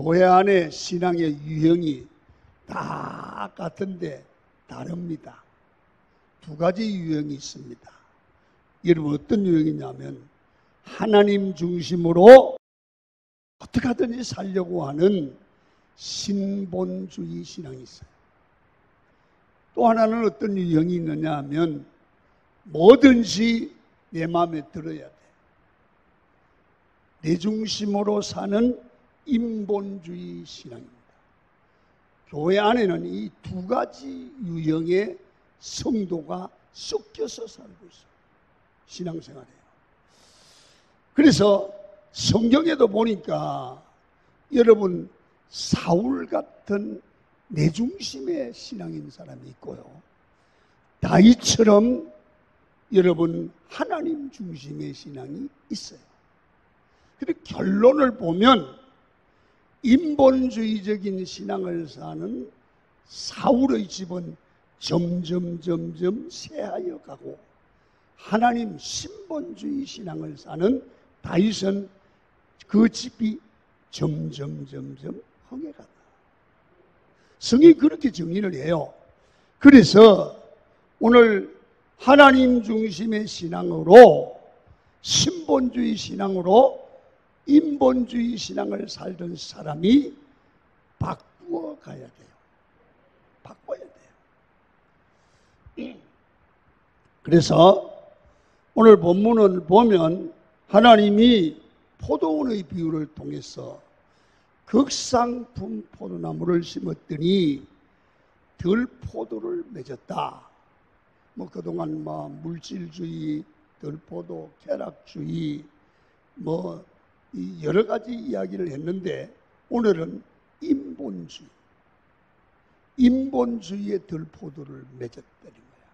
교회 안에 신앙의 유형이 다 같은데 다릅니다. 두 가지 유형이 있습니다. 여러분 어떤 유형이냐면 하나님 중심으로 어떻게 하든지 살려고 하는 신본주의 신앙이 있어요. 또 하나는 어떤 유형이 있느냐 하면 뭐든지 내 마음에 들어야 돼. 내 중심으로 사는 인본주의 신앙입니다. 교회 안에는 이 두 가지 유형의 성도가 섞여서 살고 있어요. 신앙생활이에요. 그래서 성경에도 보니까 여러분 사울 같은 내 중심의 신앙인 사람이 있고요. 다윗처럼 여러분 하나님 중심의 신앙이 있어요. 그런데 결론을 보면 인본주의적인 신앙을 사는 사울의 집은 점점 쇠하여 가고 하나님 신본주의 신앙을 사는 다윗은 그 집이 점점 흥해간다. 성경이 그렇게 정리를 해요. 그래서 오늘 하나님 중심의 신앙으로 신본주의 신앙으로 인본주의 신앙을 살던 사람이 바꾸어 가야 돼요. 바꿔야 돼요. 그래서 오늘 본문을 보면 하나님이 포도원의 비유를 통해서 극상품 포도나무를 심었더니 덜 포도를 맺었다. 그동안 물질주의, 덜 포도, 쾌락주의, 여러 가지 이야기를 했는데 오늘은 인본주의의 덜 포도를 맺었다는 거야.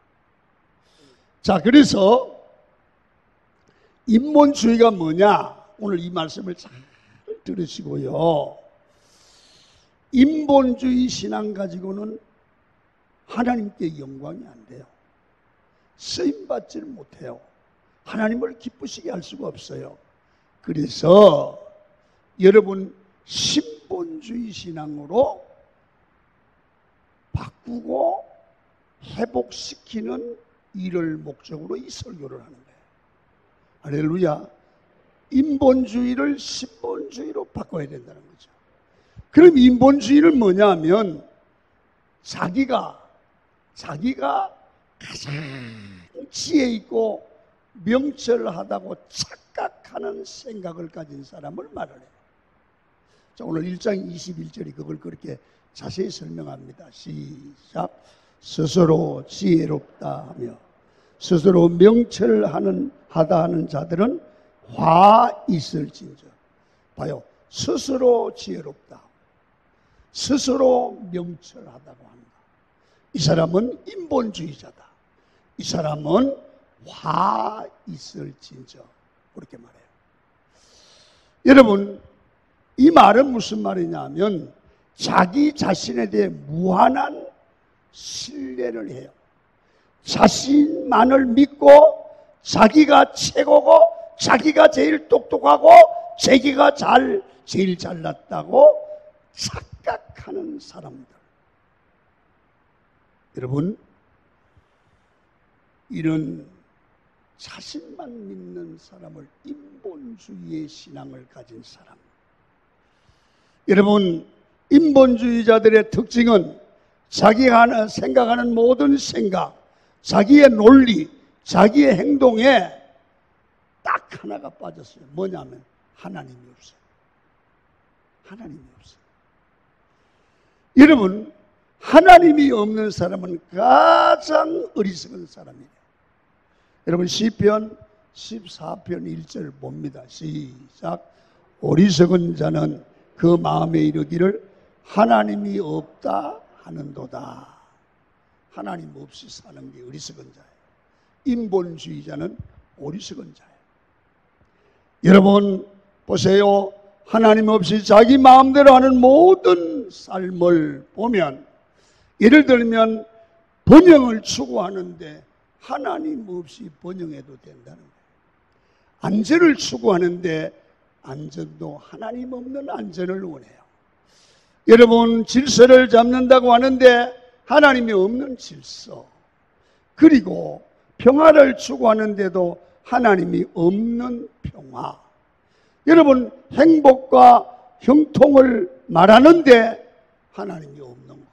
자, 그래서 인본주의가 뭐냐? 오늘 이 말씀을 잘 들으시고요. 인본주의 신앙 가지고는 하나님께 영광이 안 돼요. 쓰임받지를 못해요. 하나님을 기쁘시게 할 수가 없어요. 그래서 여러분 신본주의 신앙으로 바꾸고 회복시키는 일을 목적으로 이 설교를 하는 거예요. 할렐루야. 인본주의를 신본주의로 바꿔야 된다는 거죠. 그럼 인본주의는 뭐냐면 자기가 가장 지혜 있고 명철하다고 착각하는 생각을 가진 사람을 말을 해요. 자, 오늘 1장 21절이 그걸 그렇게 자세히 설명합니다. 시작. 스스로 지혜롭다 하며 스스로 명철하다 하는 자들은 화 있을진저. 봐요. 스스로 지혜롭다, 스스로 명철하다고 한다. 이 사람은 인본주의자다. 이 사람은 화 있을진저. 그렇게 말해요. 여러분, 이 말은 무슨 말이냐면 자기 자신에 대해 무한한 신뢰를 해요. 자신만을 믿고 자기가 최고고 자기가 제일 똑똑하고 자기가 제일 잘났다고 착각하는 사람들. 여러분, 이런 자신만 믿는 사람을 인본주의의 신앙을 가진 사람. 여러분, 인본주의자들의 특징은 자기가 생각하는 모든 생각, 자기의 논리, 자기의 행동에 딱 하나가 빠졌어요. 뭐냐면 하나님이 없어요. 하나님이 없어요. 여러분, 하나님이 없는 사람은 가장 어리석은 사람이에요. 여러분, 시편 14편 1절 봅니다. 시작. 어리석은 자는 그 마음에 이르기를 하나님이 없다 하는도다. 하나님 없이 사는 게 어리석은 자예요. 인본주의자는 어리석은 자예요. 여러분 보세요. 하나님 없이 자기 마음대로 하는 모든 삶을 보면, 예를 들면 번영을 추구하는데 하나님 없이 번영해도 된다는 거예요. 안전을 추구하는데 안전도 하나님 없는 안전을 원해요. 여러분, 질서를 잡는다고 하는데 하나님이 없는 질서, 그리고 평화를 추구하는데도 하나님이 없는 평화. 여러분, 행복과 형통을 말하는데 하나님이 없는 것.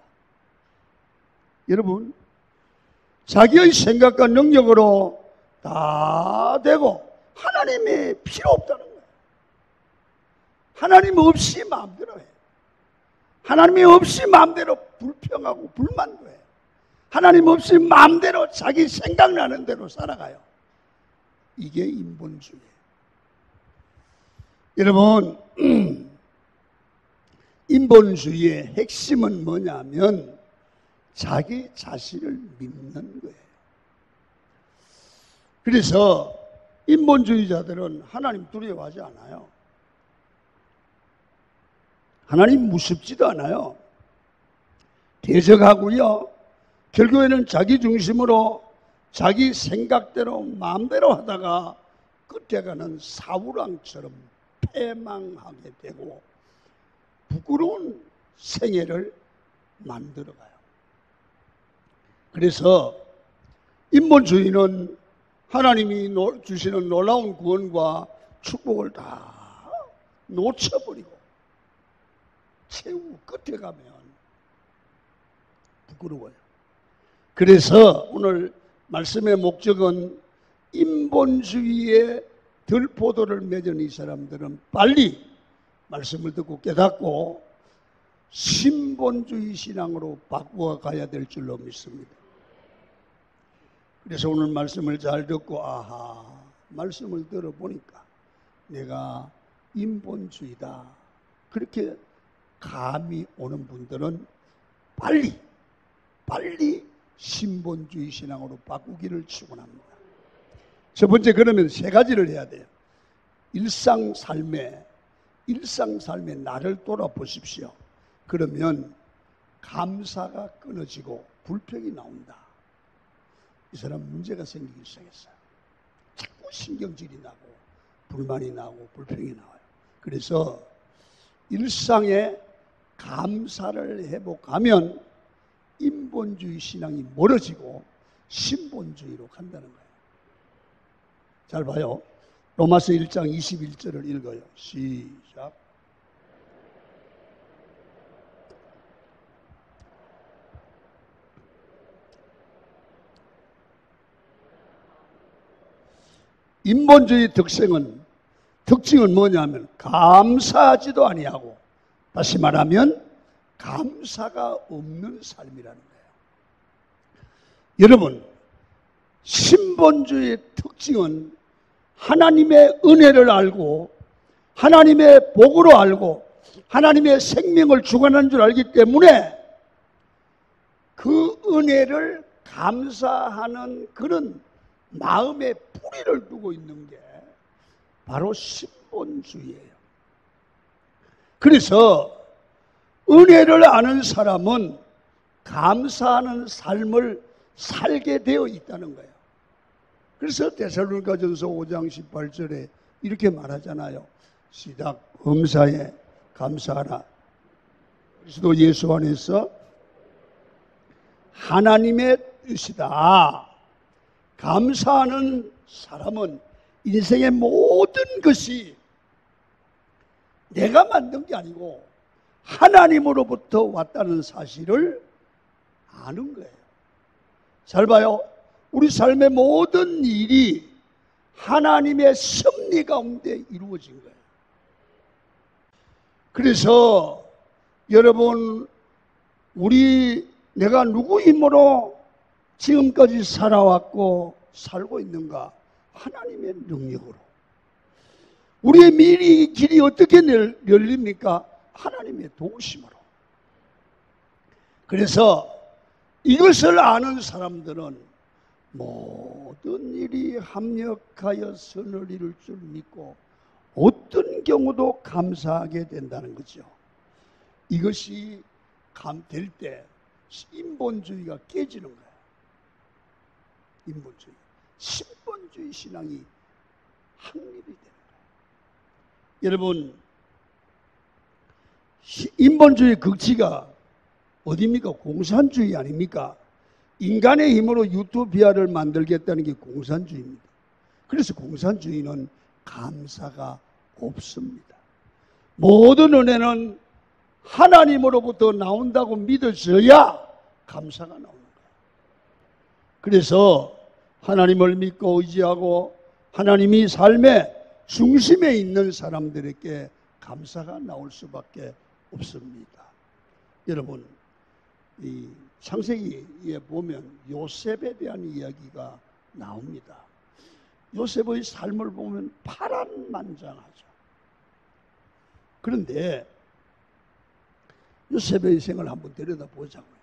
여러분, 자기의 생각과 능력으로 다 되고 하나님이 필요 없다는 거예요. 하나님 없이 마음대로 해. 하나님이 없이 마음대로 불평하고 불만도 해. 하나님 없이 마음대로 자기 생각나는 대로 살아가요. 이게 인본주의예요. 여러분, 인본주의의 핵심은 뭐냐면 자기 자신을 믿는 거예요. 그래서 인본주의자들은 하나님 두려워하지 않아요. 하나님 무섭지도 않아요. 대적하고요. 결국에는 자기 중심으로 자기 생각대로 마음대로 하다가 끝에 가는 사울왕처럼 패망하게 되고 부끄러운 생애를 만들어가요. 그래서 인본주의는 하나님이 주시는 놀라운 구원과 축복을 다 놓쳐버리고 최후 끝에 가면 부끄러워요. 그래서 오늘 말씀의 목적은 인본주의의 들포도를 맺은 이 사람들은 빨리 말씀을 듣고 깨닫고 신본주의 신앙으로 바꾸어 가야 될 줄로 믿습니다. 그래서 오늘 말씀을 잘 듣고 아하, 말씀을 들어보니까 내가 인본주의다, 그렇게 감이 오는 분들은 빨리 신본주의 신앙으로 바꾸기를 축원합니다. 첫 번째, 그러면 세 가지를 해야 돼요. 일상삶에 나를 돌아보십시오. 그러면 감사가 끊어지고 불평이 나온다. 이 사람 문제가 생기기 시작했어요. 자꾸 신경질이 나고 불만이 나고 불평이 나와요. 그래서 일상에 감사를 회복하면 인본주의 신앙이 멀어지고 신본주의로 간다는 거예요. 잘 봐요. 로마서 1장 21절을 읽어요. 시작. 인본주의 특징은 뭐냐면 감사하지도 아니하고, 다시 말하면 감사가 없는 삶이라는 거예요. 여러분, 신본주의의 특징은 하나님의 은혜를 알고 하나님의 복으로 알고 하나님의 생명을 주관하는 줄 알기 때문에 그 은혜를 감사하는 그런 마음의 뿌리를 두고 있는 게 바로 신본주의예요. 그래서 은혜를 아는 사람은 감사하는 삶을 살게 되어 있다는 거예요. 그래서 데살로니가전서 5장 18절에 이렇게 말하잖아요. 시작. 범사에 감사하라. 그리스도 예수 안에서 하나님의 뜻이다. 감사하는 사람은 인생의 모든 것이 내가 만든 게 아니고 하나님으로부터 왔다는 사실을 아는 거예요. 잘 봐요. 우리 삶의 모든 일이 하나님의 섭리 가운데 이루어진 거예요. 그래서 여러분, 내가 누구 힘으로 지금까지 살아왔고 살고 있는가? 하나님의 능력으로. 우리의 미리 길이 어떻게 열립니까? 하나님의 도우심으로. 그래서 이것을 아는 사람들은 모든 일이 합력하여 선을 이룰 줄 믿고 어떤 경우도 감사하게 된다는 거죠. 이것이 될 때 인본주의가 깨지는 거예요. 인본주의. 신본주의 신앙이 확립이 되는 거예요. 여러분, 인본주의 극치가 어디입니까? 공산주의 아닙니까? 인간의 힘으로 유토피아를 만들겠다는 게 공산주의입니다. 그래서 공산주의는 감사가 없습니다. 모든 은혜는 하나님으로부터 나온다고 믿어져야 감사가 나오는 거예요. 그래서 하나님을 믿고 의지하고 하나님이 삶의 중심에 있는 사람들에게 감사가 나올 수밖에 없습니다. 여러분, 이 창세기에 보면 요셉에 대한 이야기가 나옵니다. 요셉의 삶을 보면 파란만장하죠. 그런데 요셉의 생을 한번 들여다보자고요.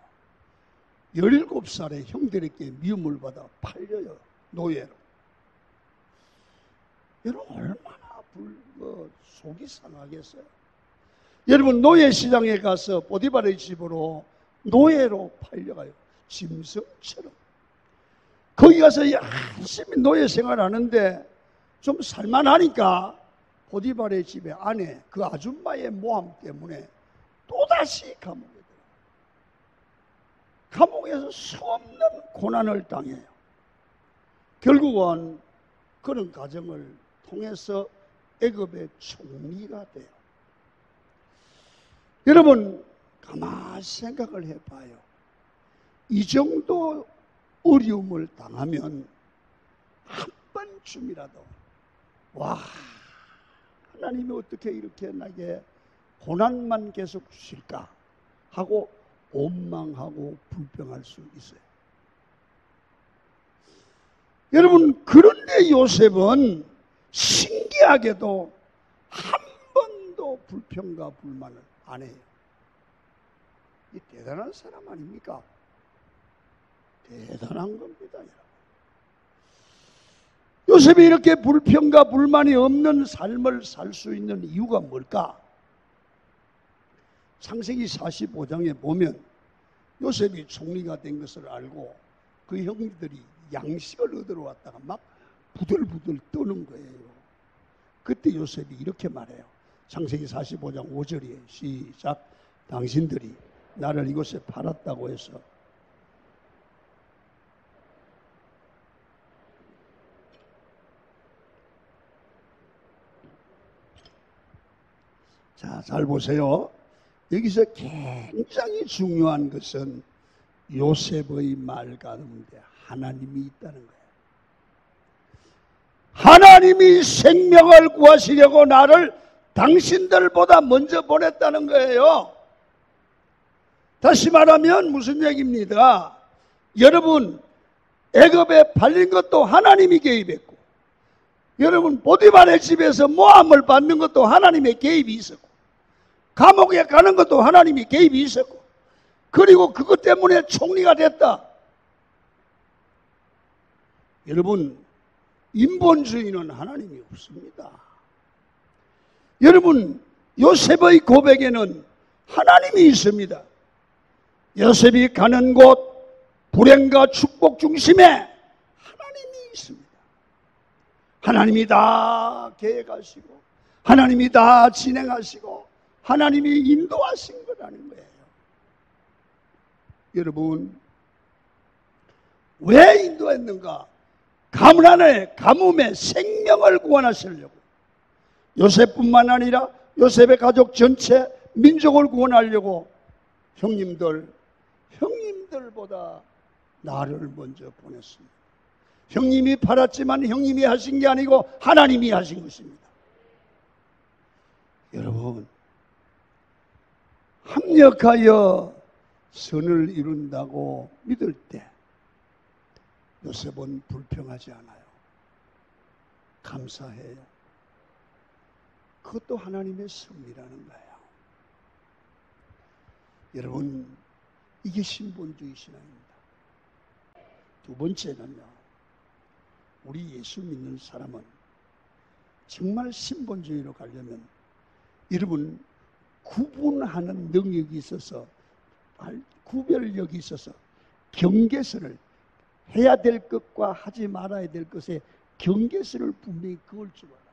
17살에 형들에게 미움을 받아 팔려요. 노예로. 여러분 얼마나 속이 상하겠어요. 여러분 노예 시장에 가서 보디발의 집으로 노예로 팔려가요. 짐승처럼. 거기 가서 열심히 노예 생활하는데 좀 살만하니까 보디발의 집에 아내 그 아줌마의 모함 때문에 또다시 감옥에 들어가요. 감옥에서 수없는 고난을 당해요. 결국은 그런 과정을 통해서 애굽의 총리가 돼요. 여러분 가만히 생각을 해봐요. 이 정도 어려움을 당하면 한 번쯤이라도 와 하나님이 어떻게 이렇게 나에게 고난만 계속 주실까 하고 원망하고 불평할 수 있어요. 여러분 그런데 요셉은 신기하게도 한 번도 불평과 불만을 안 해요. 이 대단한 사람 아닙니까? 대단한 겁니다, 여러분. 요셉이 이렇게 불평과 불만이 없는 삶을 살 수 있는 이유가 뭘까? 창세기 45장에 보면 요셉이 총리가 된 것을 알고 그 형들이 양식을 얻으러 왔다가 막 부들부들 떠는 거예요. 그때 요셉이 이렇게 말해요. 창세기 45장 5절에 시작. 당신들이 나를 이곳에 팔았다고 해서 자, 잘 보세요. 여기서 굉장히 중요한 것은 요셉의 말 가운데 하나님이 있다는 거예요. 하나님이 생명을 구하시려고 나를 당신들보다 먼저 보냈다는 거예요. 다시 말하면 무슨 얘기입니다. 여러분 애굽에 팔린 것도 하나님이 개입했고 여러분 보디발의 집에서 모함을 받는 것도 하나님의 개입이 있었고 감옥에 가는 것도 하나님이 개입이 있었고 그리고 그것 때문에 총리가 됐다. 여러분 인본주의는 하나님이 없습니다. 여러분 요셉의 고백에는 하나님이 있습니다. 요셉이 가는 곳 불행과 축복 중심에 하나님이 있습니다. 하나님이 다 계획하시고 하나님이 다 진행하시고 하나님이 인도하신 거라는 거예요. 여러분 왜 인도했는가? 가뭄에 생명을 구원하시려고 요셉뿐만 아니라 요셉의 가족 전체 민족을 구원하려고 형님들보다 나를 먼저 보냈습니다. 형님이 팔았지만 형님이 하신 게 아니고 하나님이 하신 것입니다. 여러분 합력하여 선을 이룬다고 믿을 때 요셉은 불평하지 않아요. 감사해요. 그것도 하나님의 섭리라는 거예요. 여러분 이게 신본주의 신앙입니다. 두 번째는요. 우리 예수 믿는 사람은 정말 신본주의로 가려면 여러분 구분하는 능력이 있어서 구별력이 있어서 경계선을 해야 될 것과 하지 말아야 될 것에 경계선을 분명히 그을 줄 알아요.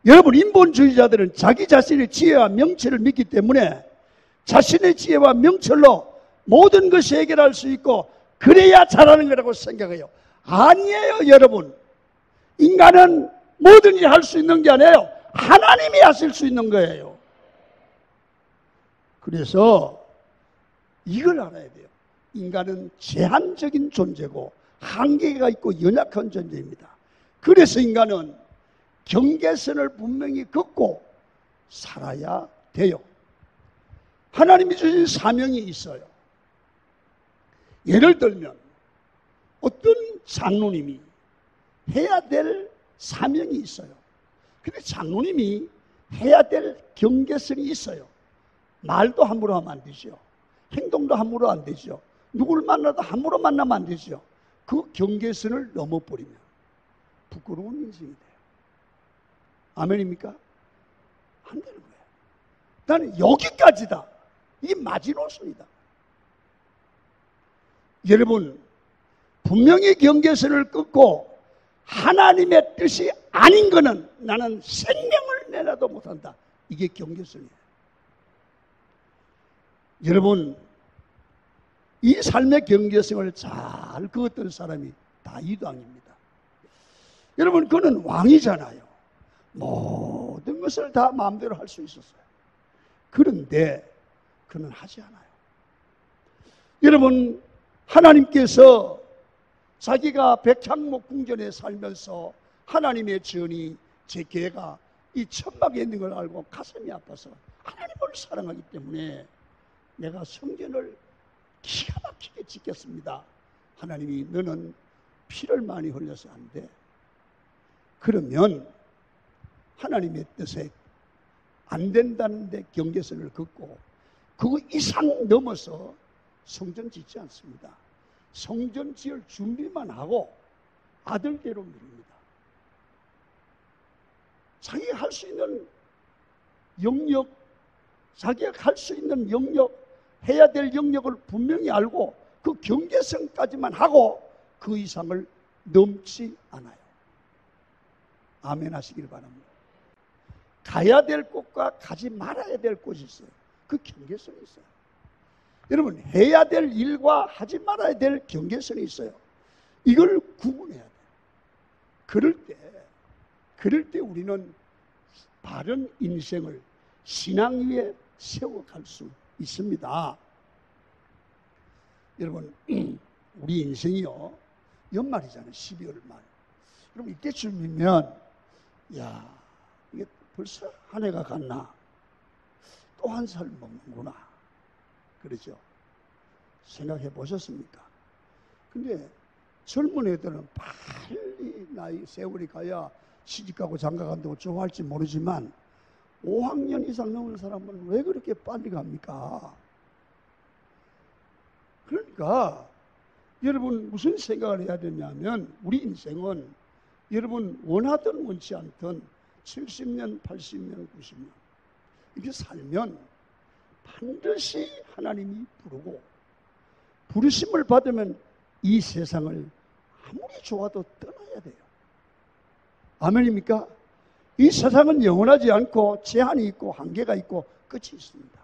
여러분, 인본주의자들은 자기 자신의 지혜와 명철을 믿기 때문에 자신의 지혜와 명철로 모든 것을 해결할 수 있고 그래야 잘하는 거라고 생각해요. 아니에요, 여러분. 인간은 뭐든지 할 수 있는 게 아니에요. 하나님이 하실 수 있는 거예요. 그래서 이걸 알아야 돼요. 인간은 제한적인 존재고 한계가 있고 연약한 존재입니다. 그래서 인간은 경계선을 분명히 긋고 살아야 돼요. 하나님이 주신 사명이 있어요. 예를 들면 어떤 장로님이 해야 될 사명이 있어요. 근데 장로님이 해야 될 경계선이 있어요. 말도 함부로 하면 안 되죠. 행동도 함부로 안 되죠. 누구를 만나도 함부로 만나면 안 되죠. 그 경계선을 넘어버리면 부끄러운 인생이 돼요. 아멘입니까? 안 되는 거예요. 나는 여기까지다. 이게 마지노선이다. 여러분, 분명히 경계선을 끊고 하나님의 뜻이 아닌 거는 나는 생명을 내놔도 못한다. 이게 경계선이에요. 여러분, 이 삶의 경계성을 잘 그었던 사람이 다윗 왕입니다. 여러분, 그는 왕이잖아요. 모든 것을 다 마음대로 할 수 있었어요. 그런데 그는 하지 않아요. 여러분, 하나님께서 자기가 백향목 궁전에 살면서 하나님의 전이 제 개가 이 천막에 있는 걸 알고 가슴이 아파서 하나님을 사랑하기 때문에 내가 성전을 기가 막히게 지켰습니다. 하나님이 너는 피를 많이 흘려서 안 돼. 그러면 하나님의 뜻에 안 된다는데 경계선을 긋고 그 이상 넘어서 성전 짓지 않습니다. 성전 지을 준비만 하고 아들대로 미룹니다. 자기가 할 수 있는 영역, 자기가 할 수 있는 영역, 해야 될 영역을 분명히 알고 그 경계선까지만 하고 그 이상을 넘지 않아요. 아멘 하시길 바랍니다. 가야 될 곳과 가지 말아야 될 곳이 있어요. 그 경계선이 있어요. 여러분, 해야 될 일과 하지 말아야 될 경계선이 있어요. 이걸 구분해야 돼요. 그럴 때 우리는 바른 인생을 신앙 위에 세워갈 수 있습니다. 여러분, 우리 인생이요, 연말이잖아요. 12월 말. 여러분, 이때쯤이면 야, 이게 벌써 한 해가 갔나? 또 한 살 먹는구나. 그러죠. 생각해 보셨습니까? 근데 젊은 애들은 빨리 나이 세월이 가야 시집가고 장가간다고 좋아할지 모르지만 5학년 이상 넘은 사람은 왜 그렇게 빨리 갑니까? 그러니까 여러분 무슨 생각을 해야 되냐면 우리 인생은 여러분 원하든 원치 않든 70년, 80년, 90년 이렇게 살면 반드시 하나님이 부르고 부르심을 받으면 이 세상을 아무리 좋아도 떠나야 돼요. 아멘입니까? 이 세상은 영원하지 않고 제한이 있고 한계가 있고 끝이 있습니다.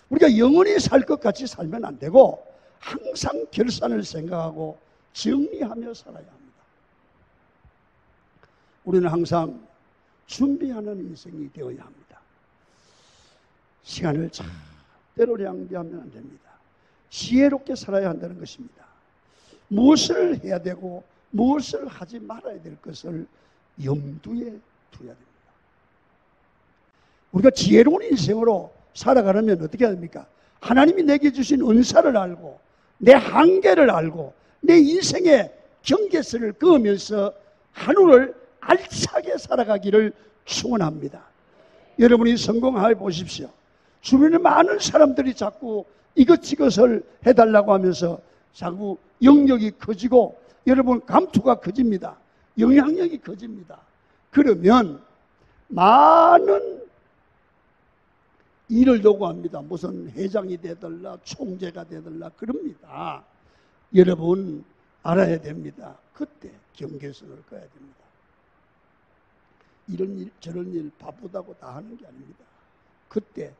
우리가 영원히 살 것 같이 살면 안 되고 항상 결산을 생각하고 정리하며 살아야 합니다. 우리는 항상 준비하는 인생이 되어야 합니다. 시간을 절대로 낭비하면 안 됩니다. 지혜롭게 살아야 한다는 것입니다. 무엇을 해야 되고 무엇을 하지 말아야 될 것을 염두에 둬야 됩니다. 우리가 지혜로운 인생으로 살아가려면 어떻게 해야 됩니까? 하나님이 내게 주신 은사를 알고 내 한계를 알고 내 인생의 경계선을 그으면서 하루를 알차게 살아가기를 축원합니다. 여러분이 성공해 보십시오. 주변에 많은 사람들이 자꾸 이것저것을 해달라고 하면서 자꾸 영역이 커지고 여러분 감투가 커집니다. 영향력이 커집니다. 그러면 많은 일을 요구합니다. 무슨 회장이 되달라 총재가 되달라 그럽니다. 여러분 알아야 됩니다. 그때 경계선을 꺼야 됩니다. 이런 일 저런 일 바쁘다고 다 하는 게 아닙니다. 그때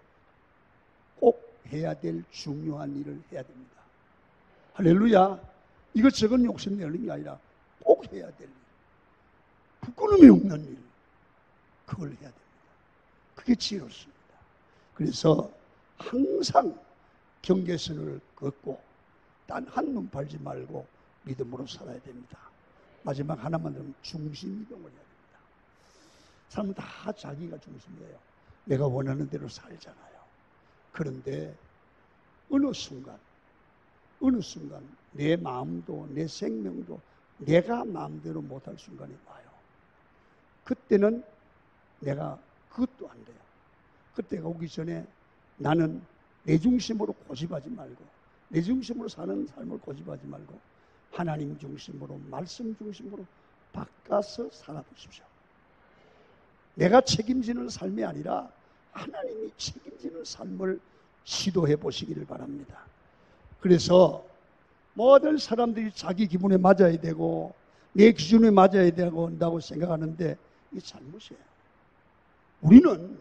꼭 해야 될 중요한 일을 해야 됩니다. 할렐루야. 이것저것 욕심내는 게 아니라 꼭 해야 될 일, 부끄러움이 없는 일, 그걸 해야 됩니다. 그게 지혜롭습니다. 그래서 항상 경계선을 걷고 단 한눈 팔지 말고 믿음으로 살아야 됩니다. 마지막 하나만 더 중심이동을 해야 됩니다. 사람은 다 자기가 중심이에요. 내가 원하는 대로 살잖아요. 그런데 어느 순간 내 마음도 내 생명도 내가 마음대로 못할 순간이 와요. 그때는 내가 그것도 안 돼요. 그때가 오기 전에 나는 내 중심으로 고집하지 말고 내 중심으로 사는 삶을 고집하지 말고 하나님 중심으로 말씀 중심으로 바꿔서 살아보십시오. 내가 책임지는 삶이 아니라 하나님이 책임지는 삶을 시도해 보시기를 바랍니다. 그래서 모든 사람들이 자기 기분에 맞아야 되고 내 기준에 맞아야 되고 한다고 생각하는데 이게 잘못이에요. 우리는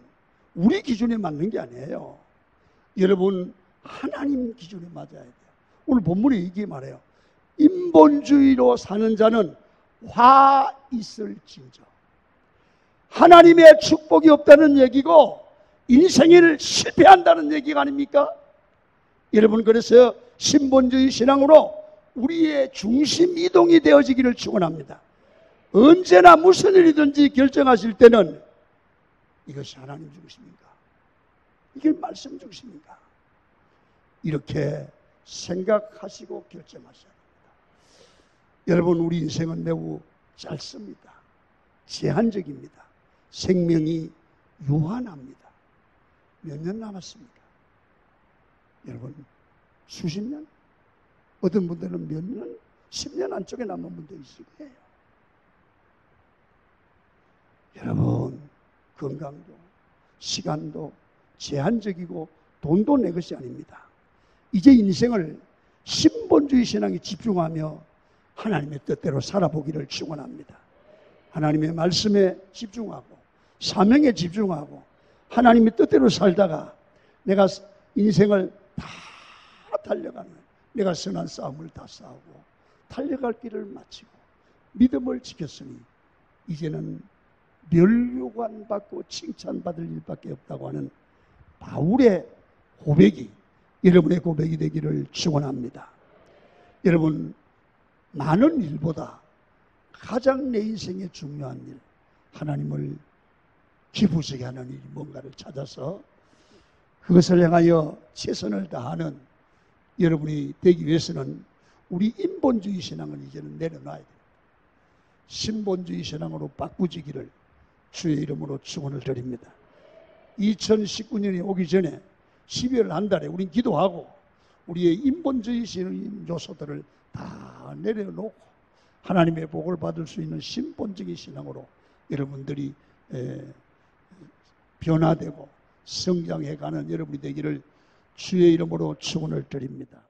우리 기준에 맞는 게 아니에요. 여러분 하나님 기준에 맞아야 돼요. 오늘 본문에 이게 말해요. 인본주의로 사는 자는 화 있을진저. 하나님의 축복이 없다는 얘기고 인생을 실패한다는 얘기가 아닙니까? 여러분 그래서 신본주의 신앙으로 우리의 중심 이동이 되어지기를 축원합니다. 언제나 무슨 일이든지 결정하실 때는 이것이 하나님 중심인가? 이게 말씀 중심인가? 이렇게 생각하시고 결정하셔야 됩니다. 여러분 우리 인생은 매우 짧습니다. 제한적입니다. 생명이 유한합니다. 몇 년 남았습니까? 여러분 수십 년? 어떤 분들은 몇 년? 10년 안쪽에 남은 분도 있을 거예요. 여러분 건강도 시간도 제한적이고 돈도 내 것이 아닙니다. 이제 인생을 신본주의 신앙에 집중하며 하나님의 뜻대로 살아보기를 축원합니다. 하나님의 말씀에 집중하고 사명에 집중하고 하나님의 뜻대로 살다가 내가 인생을 다 달려가는 내가 선한 싸움을 다 싸우고 달려갈 길을 마치고 믿음을 지켰으니 이제는 멸류관 받고 칭찬받을 일밖에 없다고 하는 바울의 고백이 여러분의 고백이 되기를 축원합니다. 여러분 많은 일보다 가장 내 인생에 중요한 일, 하나님을 기쁘시게 하는 일이 뭔가를 찾아서 그것을 향하여 최선을 다하는 여러분이 되기 위해서는 우리 인본주의 신앙을 이제는 내려놔야 돼요. 신본주의 신앙으로 바꾸지기를 주의 이름으로 축원을 드립니다. 2019년이 오기 전에 12월 한 달에 우린 기도하고 우리의 인본주의 신앙 요소들을 다 내려놓고 하나님의 복을 받을 수 있는 신본적인 신앙으로 여러분들이 변화되고 성장해가는 여러분이 되기를 주의 이름으로 축원을 드립니다.